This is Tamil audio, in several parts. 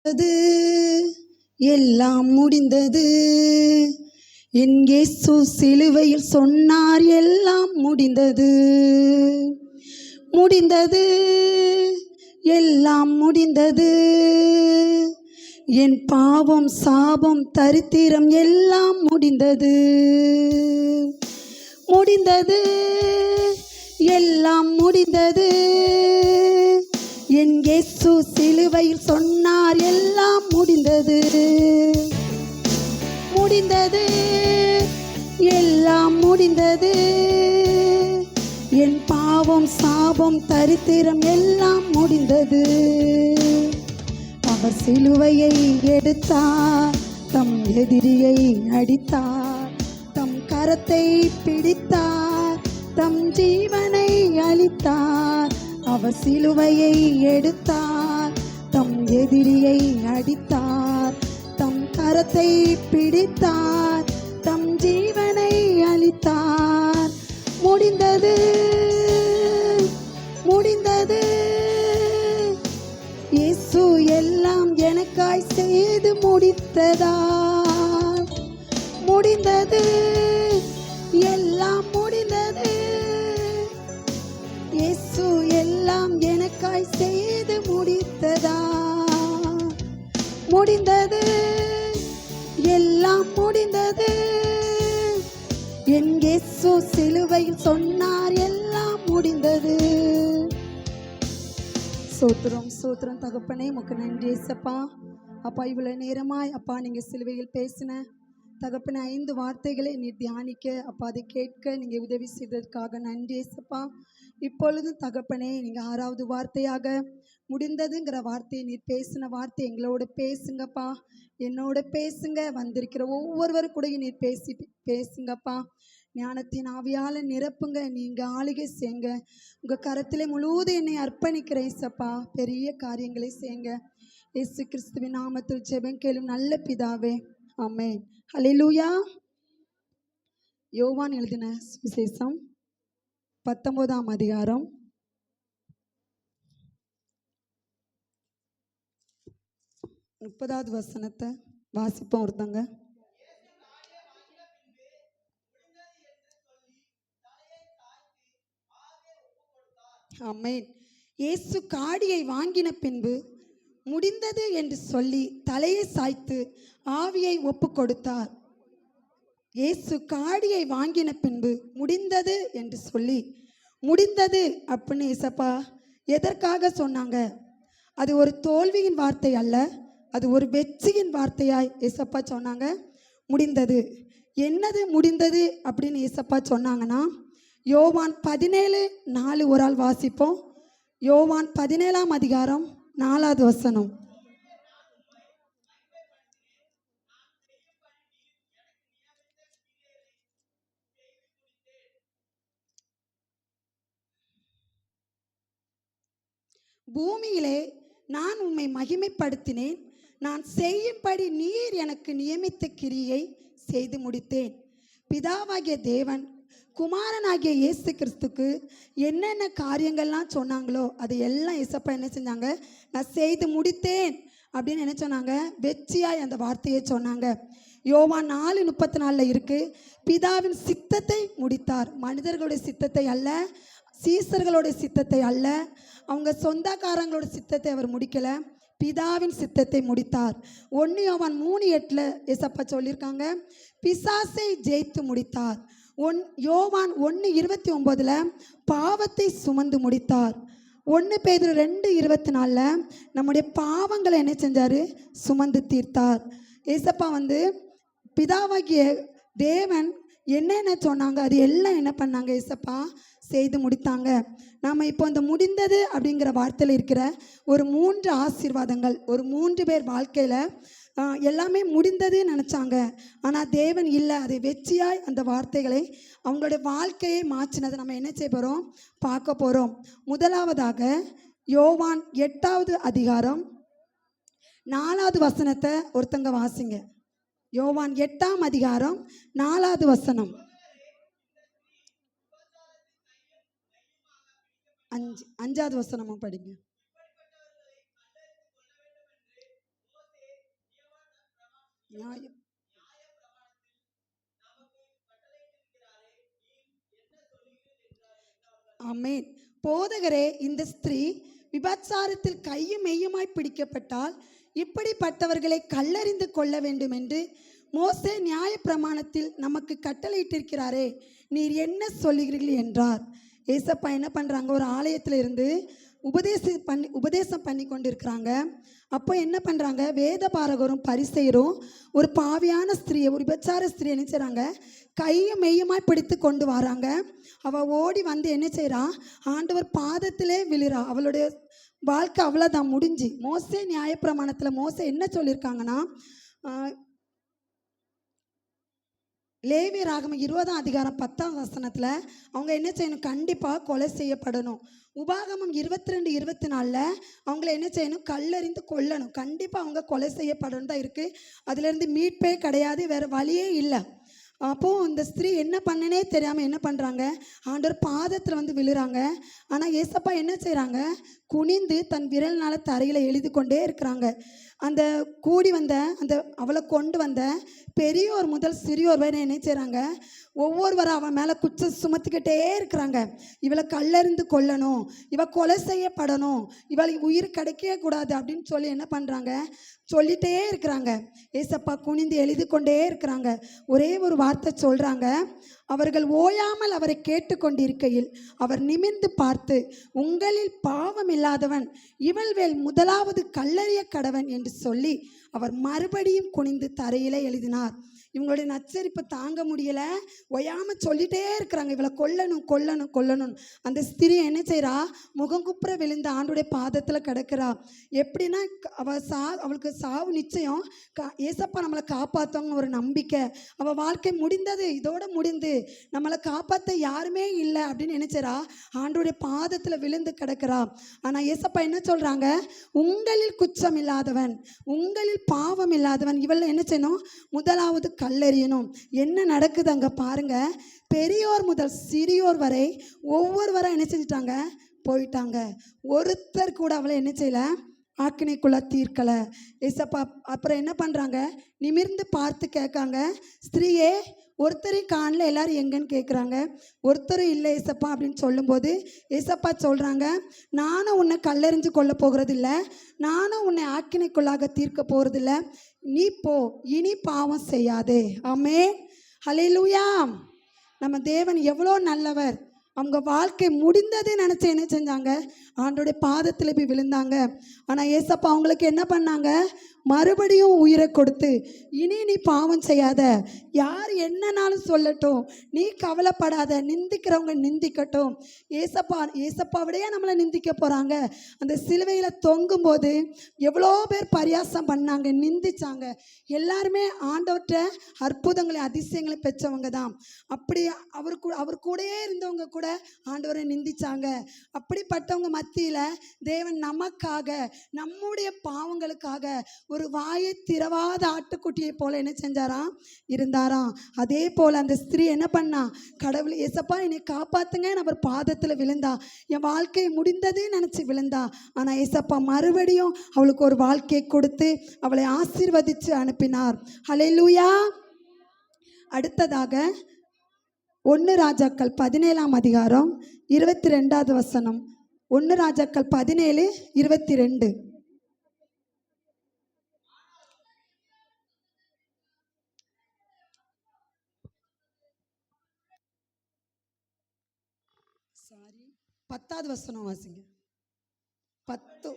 அது எல்லாம் முடிந்தது. என் இயேசு சிலுவையில் சொன்னார், எல்லாம் முடிந்தது. முடிந்தது, எல்லாம் முடிந்தது. என் பாவம் சாபம் தரித்திரம் எல்லாம் முடிந்தது. முடிந்தது, எல்லாம் முடிந்தது. என் இயேசு சிலுவையில் சொன்னார், எல்லாம் முடிந்தது. முடிந்தது, எல்லாம் முடிந்தது. என் பாவம் சாபம் தரித்திரம் எல்லாம் முடிந்தது. அவர் சிலுவையை எடுத்தார், தம் எதிரியை அடித்தார், தம் கரத்தை பிடித்தார், தம் ஜீவனை அளித்தார். அவர் சிலுவையை எடுத்தார், தம் எதிரியை அடித்தார், தம் கரத்தை பிடித்தார், தம் ஜீவனை அளித்தார். முடிந்தது, முடிந்தது. இயேசு எல்லாம் எனக்காய் செய்து முடித்ததால் முடிந்தது, எல்லாம் முடிந்தது. இயேசு எல்லாம் எனக்காய் செய்து முடித்ததால் முடிந்தது, எல்லாம் முடிந்தது. என் இயேசு சிலுவையில் சொன்னார், எல்லாம் முடிந்தது. சோத்திரம் சோத்திரம் தகப்பனே, உமக்கு நன்றி ஏசப்பா. அப்பா, இவ்வளவு நேரமாய் அப்பா நீங்க சிலுவையில் பேசின தகப்பனே 5 வார்த்தைகளை நீ தியானிக்க அப்பா அதை கேட்க நீங்க உதவி செய்ததற்காக நன்றி ஏசப்பா. இப்பொழுதும் தகப்பனே நீங்க 6வது வார்த்தையாக முடிந்ததுங்கிற வார்த்தையை நீர் பேசின வார்த்தை எங்களோட பேசுங்கப்பா, என்னோட பேசுங்க. வந்திருக்கிற ஒவ்வொருவரும் கூட நீர் பேசுங்கப்பா. ஞானத்தின் ஆவியால நிரப்புங்க, நீங்க ஆளுகை செய்யுங்க. உங்க கரத்திலே முழுவதும் என்னை அர்ப்பணிக்கிறேன் ஏசப்பா. பெரிய காரியங்களை செய்யுங்க. இயேசு கிறிஸ்துவின் நாமத்தில் ஜெபம் கேளும் நல்ல பிதாவே, ஆமென். ஹல்லேலூயா. யோவான் எழுதின சுவிசேஷம் 19ஆம் அதிகாரம் 30வது வசனத்தை வாசிப்போம் ஒருத்தங்க. ஆமென். இயேசு காடியை வாங்கின பின்பு முடிந்தது என்று சொல்லி தலையை சாய்த்து ஆவியை ஒப்பு கொடுத்தார். இயேசு காடியை வாங்கின பின்பு முடிந்தது என்று சொல்லி, முடிந்தது அப்படின்னு ஏசப்பா எதற்காக சொன்னாங்க? அது ஒரு தோல்வியின் வார்த்தை அல்ல, அது ஒரு வெற்றியின் வார்த்தையாய் ஏசப்பா சொன்னாங்க. முடிந்தது. என்னது முடிந்தது அப்படின்னு ஏசப்பா சொன்னாங்கன்னா, யோவான் 17:4 ஒரு ஆள் வாசிப்போம். யோவான் 17ஆம் அதிகாரம் 4வது வசனம். பூமியிலே நான் உம்மை மகிமைப்படுத்தினேன், நான் செய்யும்படி நீர் எனக்கு நியமித்த கிரியை செய்து முடித்தேன். பிதாவாகிய தேவன் குமாரனாகிய இயேசு கிறிஸ்துக்கு என்னென்ன காரியங்கள்லாம் சொன்னாங்களோ அது எல்லாம் இயேசப்பா என்ன செஞ்சாங்க? நான் செய்து முடித்தேன் அப்படின்னு என்ன சொன்னாங்க? வெற்றியாய் அந்த வார்த்தையை சொன்னாங்க. யோவான் 4:34 இருக்கு, பிதாவின் சித்தத்தை முடித்தார். மனிதர்களுடைய சித்தத்தை அல்ல, சீசர்களுடைய சித்தத்தை அல்ல, அவங்க சொந்தக்காரங்களோட சித்தத்தை அவர் முடிக்கல, பிதாவின் சித்தத்தை முடித்தார். 1 யோவான் 3:8 ஏசப்பா சொல்லியிருக்காங்க, பிசாசை ஜெயித்து முடித்தார். யோவான் 1:29 பாவத்தை சுமந்து முடித்தார். 1 பேதுரு 2:24 நம்முடைய பாவங்களை என்ன செஞ்சாரு? சுமந்து தீர்த்தார். ஏசப்பா பிதாவாகிய தேவன் என்னென்ன சொன்னாங்க அது எல்லாம் என்ன பண்ணாங்க? ஏசப்பா செய்து முடித்தாங்க. நாம் இப்போ அந்த முடிந்தது அப்படிங்கிற வார்த்தையில் இருக்கிற ஒரு 3 ஆசீர்வாதங்கள், ஒரு 3 பேர் வாழ்க்கையில் எல்லாமே முடிந்தது நினச்சாங்க. ஆனால் தேவன் இல்லை, அதை வெற்றியாய் அந்த வார்த்தைகளை அவங்களுடைய வாழ்க்கையை மாற்றினதை நம்ம என்ன செய்ய போகிறோம்? பார்க்க போகிறோம். முதலாவதாக யோவான் 8வது அதிகாரம் 4வது வசனத்தை ஒருத்தங்க வாசிங்க. யோவான் 8ஆம் அதிகாரம் 4வது வசனம். 5வது வசனமும் படிங்க. நியாயம். ஆமென். போதகரே, இந்த ஸ்திரீ விபச்சாரத்தில் கையும் மெய்யுமாய் பிடிக்கப்பட்டால் இப்படிப்பட்டவர்களை கல்லறிந்து கொள்ள வேண்டும் என்று மோசே நியாயப்பிரமாணத்தில் நமக்கு கட்டளையிட்டிருக்கிறாரே, நீர் என்ன சொல்லுகிறீர்கள் என்றார். ஏசப்பா என்ன பண்ணுறாங்க, ஒரு ஆலயத்தில் இருந்து உபதேசம் பண்ணி கொண்டு இருக்கிறாங்க. அப்போ என்ன பண்ணுறாங்க, வேத பாரகரும் பரிசேயரும் ஒரு பாவியான ஸ்திரியை, ஒரு விபச்சார ஸ்திரியை என்ன செய்கிறாங்க, கையும் மெய்யுமாய் பிடித்து கொண்டு வராங்க. அவள் ஓடி வந்து என்ன செய்கிறா, ஆண்டவர் பாதத்திலே விழுறா. அவளுடைய வாழ்க்கை அவ்வளோதான், முடிஞ்சு. மோசே நியாயப்பிரமாணத்தில் மோசே என்ன சொல்லியிருக்காங்கன்னா, லேவியராகமம் 20ஆம் அதிகாரம் 10ஆம் வசனத்தில் அவங்க என்ன செய்யணும், கண்டிப்பாக கொலை செய்யப்படணும். உபாகமம் 22, 24 அவங்கள என்ன செய்யணும், கல்லறிந்து கொல்லணும். கண்டிப்பாக அவங்க கொலை செய்யப்படணும் தான் இருக்குது. அதுலேருந்து மீட்பே கிடையாது, வேறு வழியே இல்லை. அப்போது இந்த ஸ்திரீ என்ன பண்ணனே தெரியாமல் என்ன பண்ணுறாங்க, ஆண்டவர் பாதத்தில் வந்து விழுறாங்க. ஆனால் ஏசப்பா என்ன செய்கிறாங்க, குனிந்து தன் விரல்னால் தரையில் எழுதி கொண்டே இருக்கிறாங்க. அந்த கூடி வந்த அந்த அவளை கொண்டு வந்த பெரியோர் முதல் சிறியோர் வரை என்ன செய்கிறாங்க, ஒவ்வொருவரும் அவன் மேலே குச்சம் சுமத்திக்கிட்டே இருக்கிறாங்க. இவளை கல்லறிந்து கொல்லணும், இவள் கொலை செய்யப்படணும், இவளுக்கு உயிர் கிடைக்கவே கூடாது அப்படின்னு சொல்லி என்ன பண்ணுறாங்க, சொல்லிகிட்டே இருக்கிறாங்க. ஏசப்பா குனிந்து எழுதி கொண்டே இருக்கிறாங்க. ஒரே ஒரு வார்த்தை சொல்கிறாங்க, அவர்கள் ஓயாமல் அவரை கேட்டுக்கொண்டிருக்கையில் அவர் நிமிர்ந்து பார்த்து, உங்களில் பாவம் இல்லாதவன் இவள் மேல் முதலாவது கல்லறிய கடவன் என்று சொல்லி அவர் மறுபடியும் குனிந்து தரையிலே எழுதினார். இவங்களுடைய நச்சரிப்பை தாங்க முடியலை, ஒயாமல் சொல்லிகிட்டே இருக்கிறாங்க, இவளை கொல்லணும் கொல்லணும் கொல்லணும். அந்த ஸ்திரீ என்ன செய்கிறா, முகங்குப்புற விழுந்த ஆண்டுடைய பாதத்தில் கிடக்கிறா. எப்படின்னா அவளுக்கு சாவு நிச்சயம். ஏசப்பா நம்மளை காப்பாற்றவங்க ஒரு நம்பிக்கை. அவள் வாழ்க்கை முடிந்தது, இதோட முடிந்து, நம்மளை காப்பாற்ற யாருமே இல்லை அப்படின்னு நினைச்சா ஆண்டுடைய பாதத்தில் விழுந்து கிடக்கிறா. ஆனால் ஏசப்பா என்ன சொல்கிறாங்க, உங்களில் குற்றம் இல்லாதவன், உங்களில் பாவம் இல்லாதவன் இவள் என்ன செய்யணும், முதலாவது கல்லெறியணும். என்ன நடக்குது அங்கே பாருங்க, பெரியோர் முதல் சிறியோர் வரை ஒவ்வொருவரை என்ன செஞ்சிட்டாங்க, போயிட்டாங்க. ஒருத்தர் கூட அவளை என்ன செய்யல, ஆக்கினைக்குள்ள தீர்க்கலை. ஏசப்பா அப்புறம் என்ன பண்ணுறாங்க, நிமிர்ந்து பார்த்து கேட்காங்க, ஸ்திரீயே ஒருத்தரையும் காணல, எல்லாரும் எங்கன்னு கேட்குறாங்க. ஒருத்தரும் இல்லை ஏசப்பா அப்படின்னு சொல்லும்போது ஏசப்பா சொல்கிறாங்க, நானும் உன்னை கல்லெறிஞ்சு கொள்ள போகிறதில்ல, நானும் உன்னை ஆக்கினைக்குள்ளாக தீர்க்க போகிறதில்ல, நீ போ, இனி பாவம் செய்யாதே. ஆமென், ஹல்லேலூயா. நம்ம தேவன் எவ்வளோ நல்லவர். அவங்க வாழ்க்கை முடிந்ததே நினச்சி என்ன செஞ்சாங்க, ஆண்டோடைய பாதத்தில் போய் விழுந்தாங்க. ஆனால் ஏசப்பா அவங்களுக்கு என்ன பண்ணாங்க, மறுபடியும் உயிரை கொடுத்து, இனி நீ பாவம் செய்யாத, யார் என்னன்னாலும் சொல்லட்டும், நீ கவலைப்படாத, நிந்திக்கிறவங்க நிந்திக்கட்டும். ஏசப்பாவிடையே நம்மளை நிந்திக்க போகிறாங்க. அந்த சிலுவையில் தொங்கும்போது எவ்வளோ பேர் பரியாசம் பண்ணாங்க, நிந்திச்சாங்க. எல்லாருமே ஆண்டவர்கிட்ட அற்புதங்களை அதிசயங்களை பெற்றவங்க தான். அப்படி அவர் கூடயே இருந்தவங்க கூட ஆண்டவரை நிந்திச்சாங்க. அப்படிப்பட்டவங்க மத்தியில் தேவன் நமக்காக, நம்முடைய பாவங்களுக்காக ஒரு வாயை திறவாத ஆட்டுக்குட்டியை போல என்ன செஞ்சாராம், இருந்தாராம். அதே போல் அந்த ஸ்திரீ என்ன பண்ணா, கடவுள் ஏசப்பா என்னை காப்பாத்துங்க, அவர் பாதத்தில் விழுந்தா. என் வாழ்க்கை முடிந்தது நினச்சி விழுந்தா. ஆனால் ஏசப்பா மறுபடியும் அவளுக்கு ஒரு வாழ்க்கையை கொடுத்து அவளை ஆசீர்வதித்து அனுப்பினார். ஹல்லேலூயா. அடுத்ததாக 1 ராஜாக்கள் 17ஆம் அதிகாரம் 22வது வசனம். 1 ராஜாக்கள் 17:22. சாரி, 10வது வசனம் வாசிங்க. 10.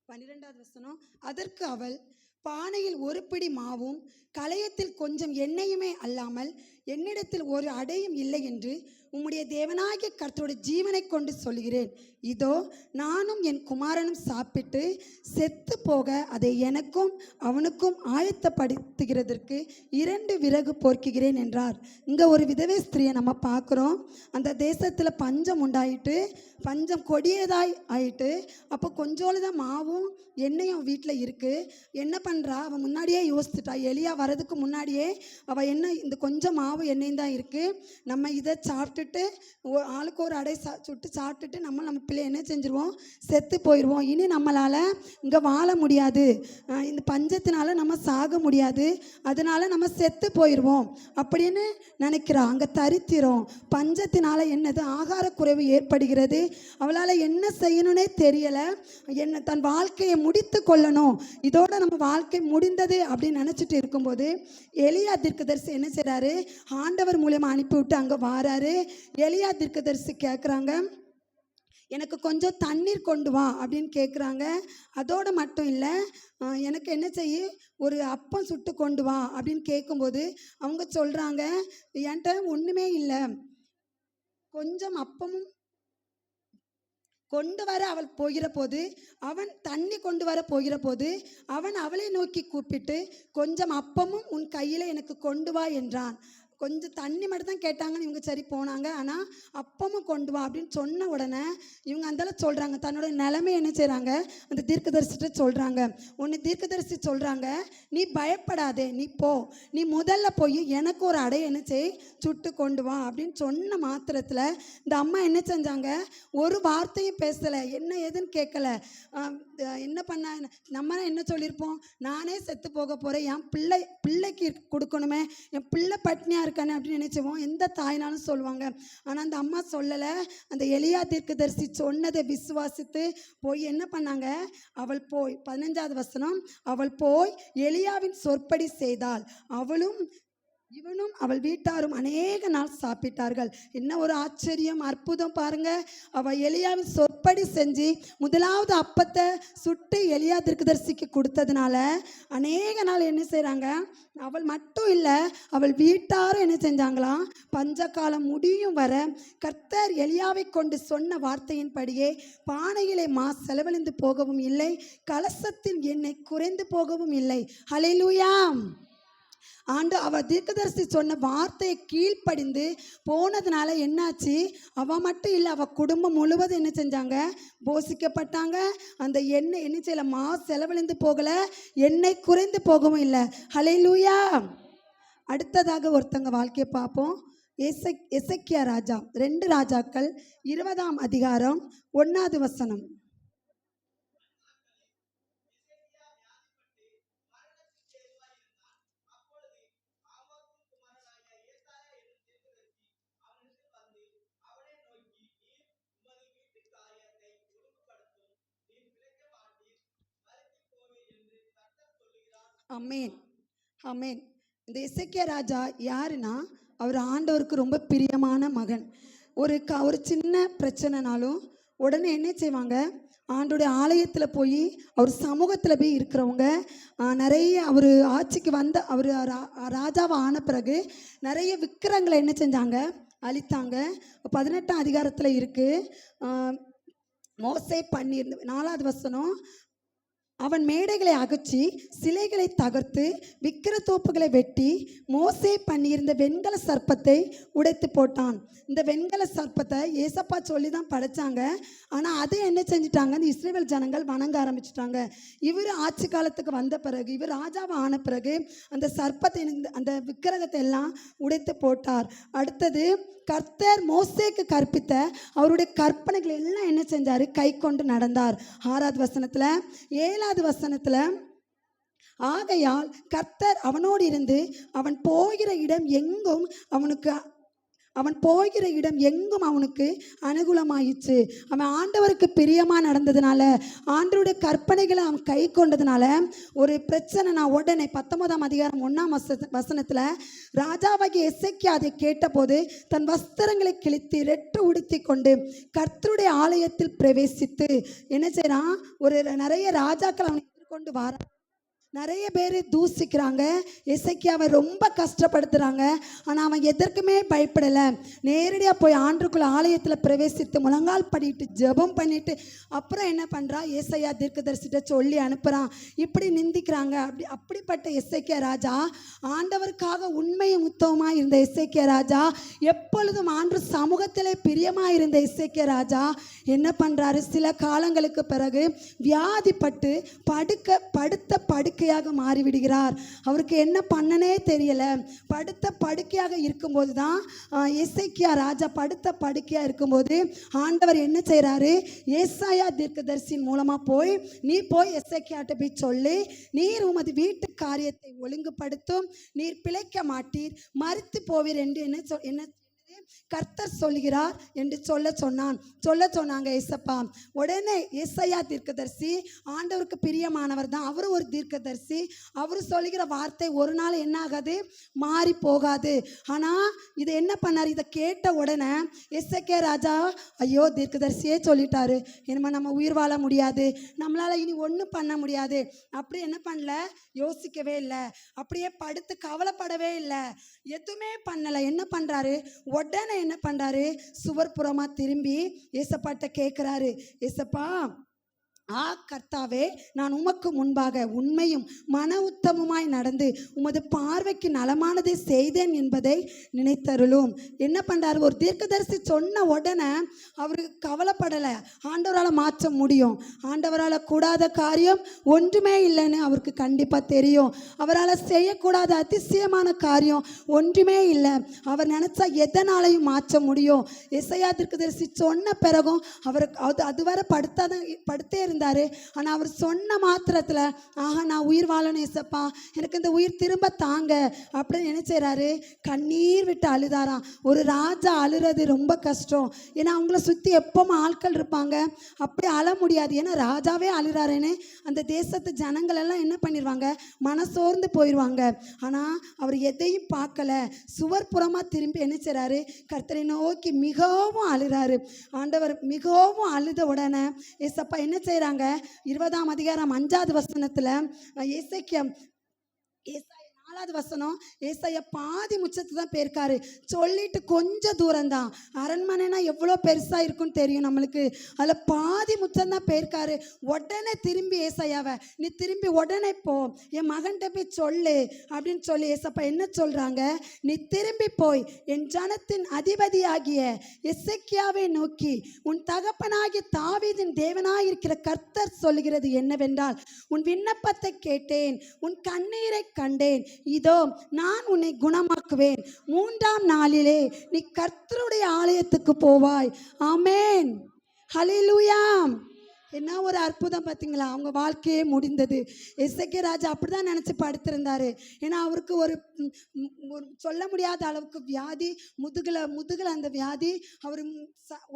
பன்னிரெண்டாவது வசனம். அதற்கு அவள், பானையில் ஒரு பிடி மாவும் கலையத்தில் கொஞ்சம் எண்ணெயுமே அல்லாமல் என்னிடத்தில் ஒரு அடையும் இல்லை என்று உம்முடைய தேவனாகிய கர்த்தருடைய ஜீவனை கொண்டு சொல்கிறேன். இதோ நானும் என் குமாரனும் சாப்பிட்டு செத்து போக அதை எனக்கும் அவனுக்கும் ஆயத்தப்படுத்துகிறதற்கு 2 விறகு பொறுக்குகிறேன் என்றார். இங்கே ஒரு விதவை ஸ்திரியை நம்ம பார்க்குறோம். அந்த தேசத்தில் பஞ்சம் உண்டாயிட்டு, பஞ்சம் கொடியதாய் ஆயிட்டு, அப்போ கொஞ்சோடு தான் மாவும் எண்ணெயும் வீட்டில் இருக்குது. என்ன பண்ணுறா, அவன் முன்னாடியே யோசிச்சுட்டா. எலியா வரதுக்கு முன்னாடியே அவள் என்ன, இந்த கொஞ்சம் மாவு எண்ணெயும் தான் இருக்குது, நம்ம இதை சாப்பிட்டுட்டு ஆளுக்கு ஒரு அடை சுட்டு சாப்பிட்டுட்டு நம்ம பிள்ளை என்ன செஞ்சுருவோம், செத்து போயிடுவோம். இனி நம்மளால் இங்கே வாழ முடியாது, இந்த பஞ்சத்தினால நம்ம சாக முடியாது, அதனால் நம்ம செத்து போயிடுவோம் அப்படின்னு நினைக்கிறா. அங்கே தரித்திரம், பஞ்சத்தினால என்னது, ஆகார குறைவு ஏற்படுகிறது. அவளால் என்ன செய்யணும்னே தெரியலை. என்ன தன் வாழ்க்கையை முடித்து கொள்ளணும், இதோட நம்ம வாழ்க்கை முடிந்தது அப்படின்னு நினச்சிட்டு இருக்கும்போது எலியா தீர்க்கதரிசி என்ன செய்கிறாரு, ஆண்டவர் மூலமாக அனுப்பிவிட்டு அங்கே வாராரு. எலியா தீர்க்கதரிசி கேட்குறாங்க, எனக்கு கொஞ்சம் தண்ணீர் கொண்டு வா அப்படின்னு கேட்குறாங்க. அதோடு மட்டும் இல்லை, எனக்கு என்ன செய்ய, ஒரு அப்பம் சுட்டு கொண்டு வா அப்படின்னு கேட்கும்போது அவங்க சொல்கிறாங்க, என்கிட்ட ஒன்றுமே இல்லை, கொஞ்சம் அப்பமும் கொண்டு வர அவள் போகிற போது, அவன் தண்ணி கொண்டு வர போகிற போது அவன் அவளை நோக்கி கூப்பிட்டு, கொஞ்சம் அப்பமும் உன் கையில் எனக்கு கொண்டு வா என்றான். கொஞ்சம் தண்ணி மட்டும் தான் கேட்டாங்கன்னு இவங்க சரி போனாங்க. ஆனால் அப்பமும் கொண்டு வா அப்படின்னு சொன்ன உடனே இவங்க அந்தாலும் சொல்கிறாங்க, தன்னோட நிலைமை என்ன செய்கிறாங்க, அந்த தீர்க்கதரிசிட்ட சொல்கிறாங்க. ஒன்று தீர்க்கதரிசி சொல்கிறாங்க, நீ பயப்படாதே, நீ போ, நீ முதல்ல போய் எனக்கு ஒரு அடை என்ன செய், சுட்டு கொண்டு வா அப்படின்னு சொன்ன மாத்திரத்தில் இந்த அம்மா என்ன செஞ்சாங்க, ஒரு வார்த்தையும் பேசலை, என்ன ஏதுன்னு கேட்கல. என்ன பண்ண, நம்ம என்ன சொல்லியிருப்போம், நானே செத்து போக போகிறேன், என் பிள்ளைக்கு கொடுக்கணுமே, என் பிள்ளை பட்னியாக இருக்கானே அப்படின்னு நினைச்சுவோம், எந்த தாயினாலும் சொல்லுவாங்க. ஆனால் அந்த அம்மா சொல்லலை. அந்த எலியா தீர்க்கதரிசி சொன்னதை விசுவாசித்து போய் என்ன பண்ணாங்க, அவள் போய் 15வது வசனம், அவள் போய் எலியாவின் சொற்படி செய்தாள், அவளும் இவனும் அவள் வீட்டாரும் அநேக நாள் சாப்பிட்டார்கள். என்ன ஒரு ஆச்சரியம், அற்புதம் பாருங்க. அவள் எலியாவின் சொற்படி செஞ்சு முதலாவது அப்பத்தை சுட்டு எலியா தீர்க்கதரிசிக்கு கொடுத்ததுனால அநேக நாள் என்ன செய்கிறாங்க, அவள் மட்டும் இல்லை அவள் வீட்டாரும் என்ன செஞ்சாங்களாம், பஞ்ச காலம் முடியும் வர கர்த்தர் எலியாவை கொண்டு சொன்ன வார்த்தையின்படியே பானையிலே செலவழிந்து போகவும் இல்லை, கலசத்தில் எண்ணெய் குறைந்து போகவும் இல்லை. ஹல்லேலூயா. ஆண்டு அவள் தீர்க்கதரிசி சொன்ன வார்த்தையை கீழ்ப்படிந்து போனதுனால என்னாச்சு, அவள் மட்டும் இல்லை அவள் குடும்பம் முழுவதும் என்ன செஞ்சாங்க, போஷிக்கப்பட்டாங்க. அந்த எண்ணெய் என்ன செய்யல, செலவழிந்து போகலை, எண்ணெய் குறைந்து போகவும் இல்லை. ஹல்லேலூயா. அடுத்ததாக ஒருத்தங்க வாழ்க்கையை பார்ப்போம். எசேக்கியா ராஜா, 2 ராஜாக்கள் 20ஆம் அதிகாரம் 1வது வசனம். அமேன், அமேன். இந்த எசேக்கியா ராஜா யாருன்னா, அவர் ஆண்டவருக்கு ரொம்ப பிரியமான மகன். ஒரு சின்ன பிரச்சனைனாலும் உடனே என்ன செய்வாங்க, ஆண்டோடைய ஆலயத்தில் போய் அவர் சமூகத்தில் போய் இருக்கிறவங்க நிறைய, அவர் ஆட்சிக்கு வந்த அவர் ராஜாவை ஆன பிறகு நிறைய விக்கிரங்களை என்ன செஞ்சாங்க, அழித்தாங்க. 18ஆம் அதிகாரத்தில் இருக்குது. மோசே பண்ணியிருந்த 4வது வசனம், அவன் மேடைகளை அகற்றி சிலைகளை தகர்த்து விக்கிரத்தோப்புகளை வெட்டி மோசே பண்ணியிருந்த வெண்கல சர்ப்பத்தை உடைத்து போட்டான். இந்த வெண்கல சர்ப்பத்தை ஏசப்பா சொல்லி தான் படைச்சாங்க. ஆனால் அதை என்ன செஞ்சிட்டாங்க, இந்த இஸ்ரவேல் ஜனங்கள் வணங்க ஆரம்பிச்சிட்டாங்க. இவர் ஆட்சி காலத்துக்கு வந்த பிறகு, இவர் ராஜாவை ஆன பிறகு அந்த சர்ப்பத்தை, அந்த விக்கிரகத்தை எல்லாம் உடைத்து போட்டார். அடுத்தது கர்த்தர் மோசேக்கு கற்பித்த அவருடைய கற்பனைகள் எல்லாம் என்ன செஞ்சார், கை கொண்டு நடந்தார். 6வது வசனத்தில் 7வது வசனத்தில், ஆகையால் கர்த்தர் அவனோடு இருந்து அவன் போகிற இடம் எங்கும் அவனுக்கு அனுகூலமாயிற்று. அவன் ஆண்டவருக்கு பிரியமாக நடந்ததுனால, ஆண்டவருடைய கற்பனைகளை அவன் கை கொண்டதுனால ஒரு பிரச்சனை. நான் உடனே 19ஆம் அதிகாரம் 1ஆம் வசனத்தில், ராஜாவாகிய எசேக்கியா அதை கேட்டபோது தன் வஸ்திரங்களை கிழித்து ரெட்டு உடுத்தி கொண்டு கர்த்தருடைய ஆலயத்தில் பிரவேசித்து என்ன செய்யறான், ஒரு நிறைய ராஜாக்கள் அவனை எதிர்கொண்டு வார நிறைய பேர் தூசிக்கிறாங்க, எசேக்கியாவை ரொம்ப கஷ்டப்படுத்துகிறாங்க. ஆனால் அவன் எதற்குமே பயப்படலை. நேரடியாக போய் ஆண்டுக்குள்ள ஆலயத்தில் பிரவேசித்து முழங்கால் படிட்டு ஜெபம் பண்ணிட்டு அப்புறம் என்ன பண்ணுறா, ஏசாயா தீர்க்கதரிசிட்ட சொல்லி அனுப்புகிறான். இப்படி நிந்திக்கிறாங்க. அப்படிப்பட்ட எசேக்கியா ராஜா, ஆண்டவருக்காக உண்மையும் உத்தமமாக இருந்த எசேக்கியா ராஜா, எப்பொழுதும் ஆண்டு சமூகத்திலே பிரியமாக இருந்த எசேக்கியா ராஜா என்ன பண்ணுறாரு, சில காலங்களுக்கு பிறகு வியாதிப்பட்டு படுத்த படுக்கையாக மாறிவிடுகிறார். அவருக்கு என்ன பண்ணனே தெரியல. படுத்த படுக்கையாக இருக்கும்போது தான் எசேக்கியா ராஜா படுத்த படுக்கையாக இருக்கும்போது ஆண்டவர் என்ன செய்கிறாரு, ஏசாயா தீர்க்கதரிசியின் மூலமாக போய், நீ போய் எசேக்கியாட்ட போய் சொல்லி, நீர் உமது வீட்டு காரியத்தை ஒழுங்குபடுத்தும், நீர் பிழைக்க மாட்டீர், மரித்து போவீர் என்று என்ன கர்த்தர் சொல்கிறார் என்று சொல்ல சொன்னாங்க ஏசப்பா. உடனே ஏசாயா தீர்க்கதரிசி ஆண்டவருக்கு பிரியமானவர் தான், அவரு ஒரு தீர்க்கதரிசி. அவர் சொல்லுகிற வார்த்தை ஒரு நாள் என்ன ஆகாது, மாறி போகாது. ஆனால் இதை என்ன பண்ணார், இதை கேட்ட உடனே எசேக்கியா ராஜா, ஐயோ தீர்க்கதரிசியே சொல்லிட்டாரு, இனிமேல் நம்ம உயிர் வாழ முடியாது, நம்மளால் இனி ஒன்றும் பண்ண முடியாது. அப்படி என்ன பண்ணல, யோசிக்கவே இல்லை, அப்படியே படுத்து கவலைப்படவே இல்லை, எதுவுமே பண்ணலை. என்ன பண்ணுறாரு, உடனே என்ன பண்றாரு, சுவர் புறமா திரும்பி ஏசப்பாட்ட கேட்கிறாரு, ஏசப்பா கர்த்தாவே, நான் உமக்கு முன்பாக உண்மையும் மன உத்தமமாய் நடந்து உமது பார்வைக்கு நலமானதை செய்தேன் என்பதை நினைத்தருளும். என்ன பண்றாரு, ஒரு தீர்க்கதரிசி சொன்ன உடனே அவருக்கு கவலைப்படலை. ஆண்டவரால் மாற்ற முடியும், ஆண்டவரால் கூடாத காரியம் ஒன்றுமே இல்லைன்னு அவருக்கு கண்டிப்பாக தெரியும். அவரால் செய்யக்கூடாத அதிசயமான காரியம் ஒன்றுமே இல்லை. அவர் நினைச்சா எதனாலையும் மாற்ற முடியும். எசேயா தீர்க்கதரிசி சொன்ன பிறகும் அவருக்கு அதுவரை படுத்தே இருந்தாரு. ஆனால் அவர் சொன்ன மாத்திரத்தில், நான் உயிர் வாழணும் ஏசப்பா, எனக்கு இந்த உயிர் திரும்ப தாங்க அப்படின்னு என்ன செய்கிறாரு, கண்ணீர் விட்டு அழுதாராம். ஒரு ராஜா அழுறது ரொம்ப கஷ்டம். ஏன்னா அவங்கள சுற்றி எப்பவும் ஆட்கள் இருப்பாங்க, அப்படி அழ முடியாது. ஏன்னா ராஜாவே அழுறாருன்னு அந்த தேசத்து ஜனங்கள் எல்லாம் என்ன பண்ணிடுவாங்க, மனசோர்ந்து போயிடுவாங்க. ஆனால் அவர் எதையும் பார்க்கல, சுவர் புறமாக திரும்பி என்ன செய்கிறாரு, கர்த்தரை நோக்கி மிகவும் அழுறாரு. ஆண்டவர் மிகவும் அழுத உடனே ஏசப்பா என்ன செய்கிறாங்க, 20ஆம் அதிகாரம் 5வது வசனத்துல ஏசாயா 4வது வசனம், ஏசாயா பாதி முச்சத்து தான் போயிருக்காரு. சொல்லிட்டு கொஞ்சம் தூரம் தான், அரண்மனைனா எவ்வளோ பெருசாக இருக்குன்னு தெரியும் நம்மளுக்கு, அதில் பாதி முச்சம் தான் போயிருக்காரு. உடனே திரும்பி ஏசாயாவை, நீ திரும்பி உடனே போ, என் மகன்கிட்ட போய் சொல்லு அப்படின்னு சொல்லி ஏசப்பா என்ன சொல்கிறாங்க, நீ திரும்பி போய் என் ஜனத்தின் அதிபதியாகிய எசேக்கியாவை நோக்கி, உன் தகப்பனாகிய தாவீதின் தேவனாயிருக்கிற கர்த்தர் சொல்லுகிறது என்னவென்றால், உன் விண்ணப்பத்தை கேட்டேன், உன் கண்ணீரை கண்டேன், இதோ நான் உன்னை குணமாக்குவேன், 3ஆம் நாளிலே நீ கர்த்தருடைய ஆலயத்துக்கு போவாய். ஆமென், ஹல்லேலூயா. என்ன ஒரு அற்புதம் பார்த்தீங்களா, அவங்க வாழ்க்கையே முடிந்தது. எசேக்கியா ராஜா அப்படி தான் நினச்சி படுத்திருந்தாரு. ஏன்னா அவருக்கு ஒரு சொல்ல முடியாத அளவுக்கு வியாதி, முதுகில் அந்த வியாதி, அவர்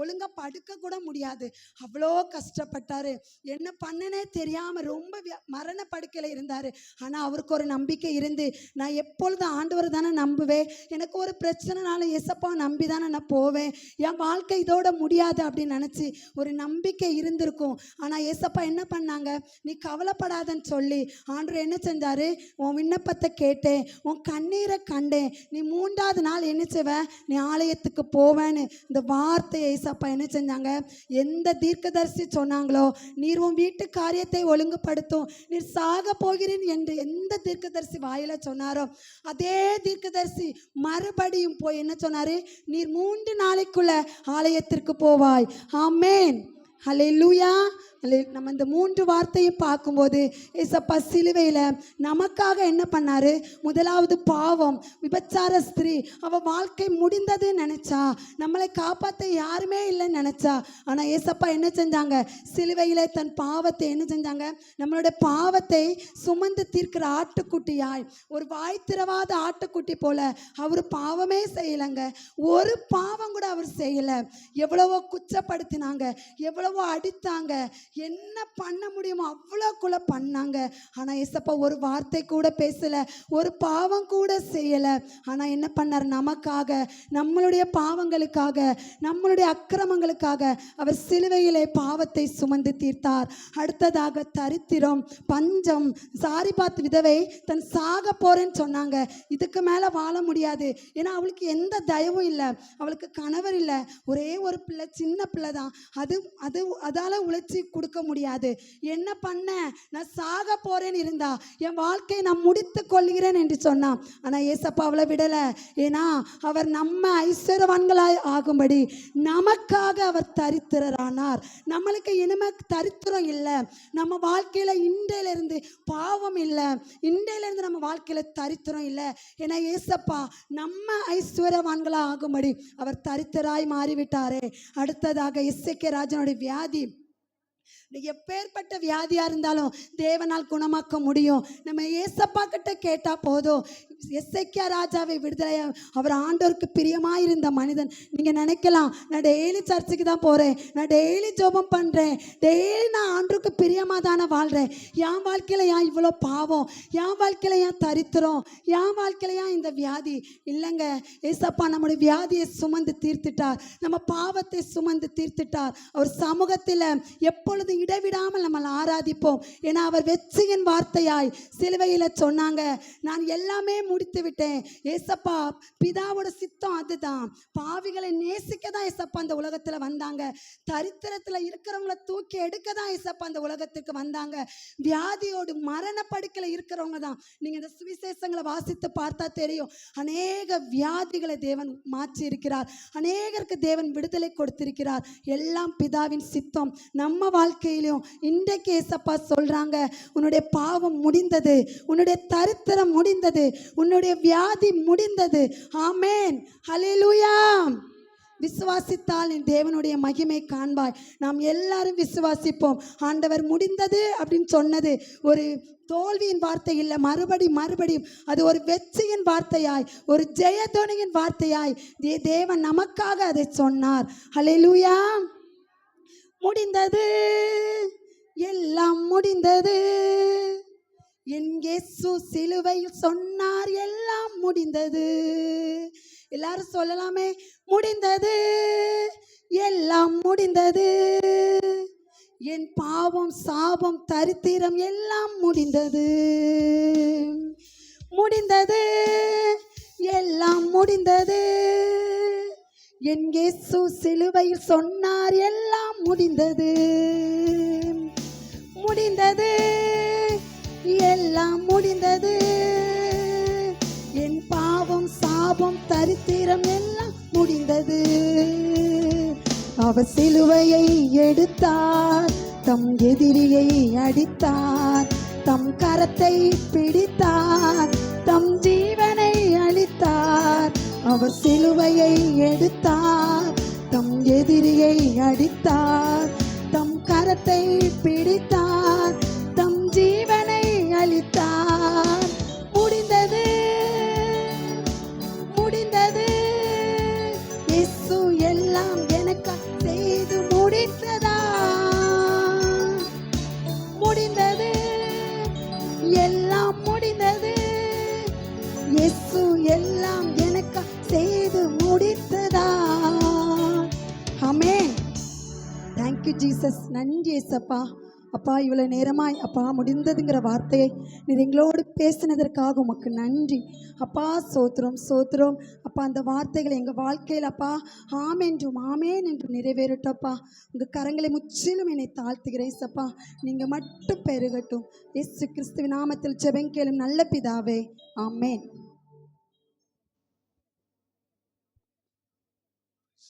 ஒழுங்காக படுக்க கூட முடியாது, அவ்வளோ கஷ்டப்பட்டார். என்ன பண்ணனே தெரியாமல் ரொம்ப மரண படுக்கையில் இருந்தார். ஆனால் அவருக்கு ஒரு நம்பிக்கை இருந்து, நான் எப்பொழுதும் ஆண்டவர் தானே நம்புவேன், எனக்கு ஒரு பிரச்சனைனாலும் ஏசப்பா நம்பி தானே நான் போவேன், என் வாழ்க்கை இதோட முடியாது அப்படின்னு நினச்சி ஒரு நம்பிக்கை இருந்திருக்கும். ஆனால் ஏசப்பா என்ன பண்ணாங்க, நீ கவலைப்படாதன்னு சொல்லி ஆண்டவர் என்ன செஞ்சாரு, உன் விண்ணப்பத்தை கேட்டேன், உன் கண்ணீரை கண்டேன், நீ 3ஆவது நாள் என்ன செய்வ, நீ ஆலயத்துக்கு போவேன்னு இந்த வார்த்தையை ஏசப்பா என்ன செஞ்சாங்க, எந்த தீர்க்கதரிசி சொன்னாங்களோ, நீர் உன் வீட்டு காரியத்தை ஒழுங்குபடுத்தும், நீர் சாக போகிறேன் என்று எந்த தீர்க்கதரிசி வாயில சொன்னாரோ அதே தீர்க்கதரிசி மறுபடியும் போய் என்ன சொன்னாரு, நீர் 3 நாளைக்குள்ள ஆலயத்திற்கு போவாய். ஆமென், ஹல்லேலூயா. நம்ம இந்த 3 வார்த்தையை பார்க்கும்போது ஏசப்பா சிலுவையில் நமக்காக என்ன பண்ணாரு, முதலாவது பாவம், விபச்சார ஸ்திரீ, அவள் வாழ்க்கை முடிந்ததுன்னு நினச்சா, நம்மளை காப்பாற்ற யாருமே இல்லைன்னு நினச்சா. ஆனால் ஏசப்பா என்ன செஞ்சாங்க, சிலுவையில் தன் பாவத்தை என்ன செஞ்சாங்க, நம்மளோட பாவத்தை சுமந்து தீர்க்கிற ஆட்டுக்குட்டியாய், ஒரு வாய் திறவாத ஆட்டுக்குட்டி போல அவர் பாவமே செய்யலைங்க, ஒரு பாவம் கூட அவர் செய்யலை. எவ்வளவோ குச்சப்படுத்தினாங்க, எவ்வளவோ அடித்தாங்க, என்ன பண்ண முடியுமோ அவ்வளோக்குள்ள பண்ணாங்க. ஆனால் ஏசப்பா ஒரு வார்த்தை கூட பேசலை, ஒரு பாவம் கூட செய்யலை. ஆனால் என்ன பண்ணார்? நமக்காக, நம்மளுடைய பாவங்களுக்காக, நம்மளுடைய அக்கிரமங்களுக்காக அவர் சிலுவையிலே பாவத்தை சுமந்து தீர்த்தார். அடுத்ததாக தரித்திரம், பஞ்சம். சாரிபாத் விதவை தன் சாக போறேன்னு சொன்னாங்க. இதுக்கு மேலே வாழ முடியாது. ஏன்னா அவளுக்கு எந்த தயவும் இல்லை, அவளுக்கு கணவர் இல்லை, ஒரே ஒரு பிள்ளை, சின்ன பிள்ளை தான். அதால் உழைச்சி கொடுக்க முடியாது. என்ன பண்ண? நான் சாக போறேன்னு இருந்தா, என் வாழ்க்கையை நான் முடித்து கொள்கிறேன் என்று சொன்னான். ஆனால் ஏசப்பா அவளை விடலை. ஏன்னா அவர் நம்ம ஐஸ்வர்யவான்களாய் ஆகும்படி நமக்காக அவர் தரித்திரரானார். நம்மளுக்கு இனிமே தரித்திரம் இல்லை. நம்ம வாழ்க்கையில் இன்றையிலிருந்து பாவம் இல்லை, இன்றையிலிருந்து நம்ம வாழ்க்கையில் தரித்திரம் இல்லை. ஏன்னா ஏசப்பா நம்ம ஐஸ்வர்யவான்களாக ஆகும்படி அவர் தரித்திராய் மாறிவிட்டாரே. அடுத்ததாக எசேக்கியா ராஜனுடைய வியாதி. எப்பேற்பட்ட வியாதியாக இருந்தாலும் தேவனால் குணமாக்க முடியும். நம்ம ஏசப்பா கிட்ட கேட்டால் போதும். எசேக்கியா ராஜாவை விடுதலை, அவர் ஆண்டவருக்கு பிரியமாயிருந்த மனிதன். நீங்கள் நினைக்கலாம், நான் டெய்லி சர்ச்சுக்கு தான் போகிறேன், நான் டெய்லி ஜெபம் பண்ணுறேன், டெய்லி நான் ஆண்டவருக்கு பிரியமாக தானே வாழ்கிறேன், என் வாழ்க்கையில் ஏன் இவ்வளோ பாவம், என் வாழ்க்கையில் ஏன் தரித்திரம், என் வாழ்க்கையில் ஏன் இந்த வியாதி? இல்லைங்க, ஏசப்பா நம்முடைய வியாதியை சுமந்து தீர்த்துட்டார், நம்ம பாவத்தை சுமந்து தீர்த்துட்டார். அவர் சமூகத்தில் எப்பொழுதும் இடைவிடாமல் நம்ம ஆராதிப்போம். ஏன்னா அவர் வெற்றியின் வார்த்தையாய் சிலுவையில் சொன்னாங்க, நான் எல்லாமே முடித்து விட்டேன். ஏசப்பா பிதாவோட சித்தம் அதுதான். பாவிகளை நேசிக்க தான் ஏசப்பா அந்த உலகத்தில் வந்தாங்க. தரித்திரத்தில் இருக்கிறவங்கள தூக்கி எடுக்க தான் ஏசப்பா அந்த உலகத்துக்கு வந்தாங்க. வியாதியோடு மரண படுக்கையில் இருக்கிறவங்க தான். நீங்கள் இந்த சுவிசேஷங்களை வாசித்து பார்த்தா தெரியும், அநேக வியாதிகளை தேவன் மாற்றி இருக்கிறார், அநேகருக்கு தேவன் விடுதலை கொடுத்திருக்கிறார். எல்லாம் பிதாவின் சித்தம். நம்ம வாழ்க்கையிலும் இன்றைக்கு ஏசப்பா சொல்றாங்க, உன்னுடைய பாவம் முடிந்தது, உன்னுடைய தரித்திரம் முடிந்தது, உன்னுடைய வியாதி முடிந்தது. ஆமென், ஹல்லேலூயா. விசுவாசித்தால் நீ தேவனுடைய மகிமை காண்பாய். நாம் எல்லாரும் விசுவாசிப்போம். ஆண்டவர் முடிந்தது அப்படின்னு சொன்னது ஒரு தோல்வியின் வார்த்தை இல்லை, மறுபடியும் அது ஒரு வெற்றியின் வார்த்தையாய், ஒரு ஜெயதொனியின் வார்த்தையாய் தேவன் நமக்காக அதை சொன்னார். ஹல்லேலூயா. முடிந்தது, எல்லாம் முடிந்தது, என் இயேசு சிலுவையில் சொன்னார், எல்லாம் முடிந்தது. எல்லாரும் சொல்லலாமே, முடிந்தது, எல்லாம் முடிந்தது, என் பாவம் சாபம் தரித்திரம் எல்லாம் முடிந்தது. முடிந்தது, எல்லாம் முடிந்தது, என் இயேசு சிலுவையில் சொன்னார், எல்லாம் முடிந்தது. முடிந்தது, எல்லாம் முடிந்தது, என் பாவம் சாபம் தரித்திரம் எல்லாம் முடிந்தது. அவர் சிலுவையை எடுத்தார், தம் எதிரியை அடித்தார், தம் கரத்தை பிடித்தார், தம் ஜீவனை அளித்தார். அவர் சிலுவையை எடுத்தார், தம் எதிரியை அடித்தார், தம் கரத்தை பிடித்தார், தம் ஜீவனை அளித்தார். முடிந்தது, முடிந்தது, இயேசு எல்லாம் எனக்கு செய்து முடித்ததா. முடிந்தது, எல்லாம் முடிந்தது, இயேசு எல்லாம் எனக்கு செய்து முடித்ததா. ஆமென். Thank you Jesus. நன்றி ஏசப்பா. அப்பா, இவ்வளோ நேரமாய் அப்பா முடிந்ததுங்கிற வார்த்தையை நீர் எங்களோடு பேசினதற்காக உமக்கு நன்றி அப்பா. சோத்திரம் சோத்திரம் அப்பா. அந்த வார்த்தைகளை எங்கள் வாழ்க்கையில் அப்பா ஆமென்றும் ஆமேன் என்று நிறைவேறட்டப்பா. உங்கள் கரங்களை முற்றிலும் என்னை தாழ்த்துகிறேன் சப்பா. நீங்கள் மட்டும் பெருகட்டும். இயேசு கிறிஸ்துவின் நாமத்தில் ஜெபம் கேளும் நல்ல பிதாவே, ஆமேன்.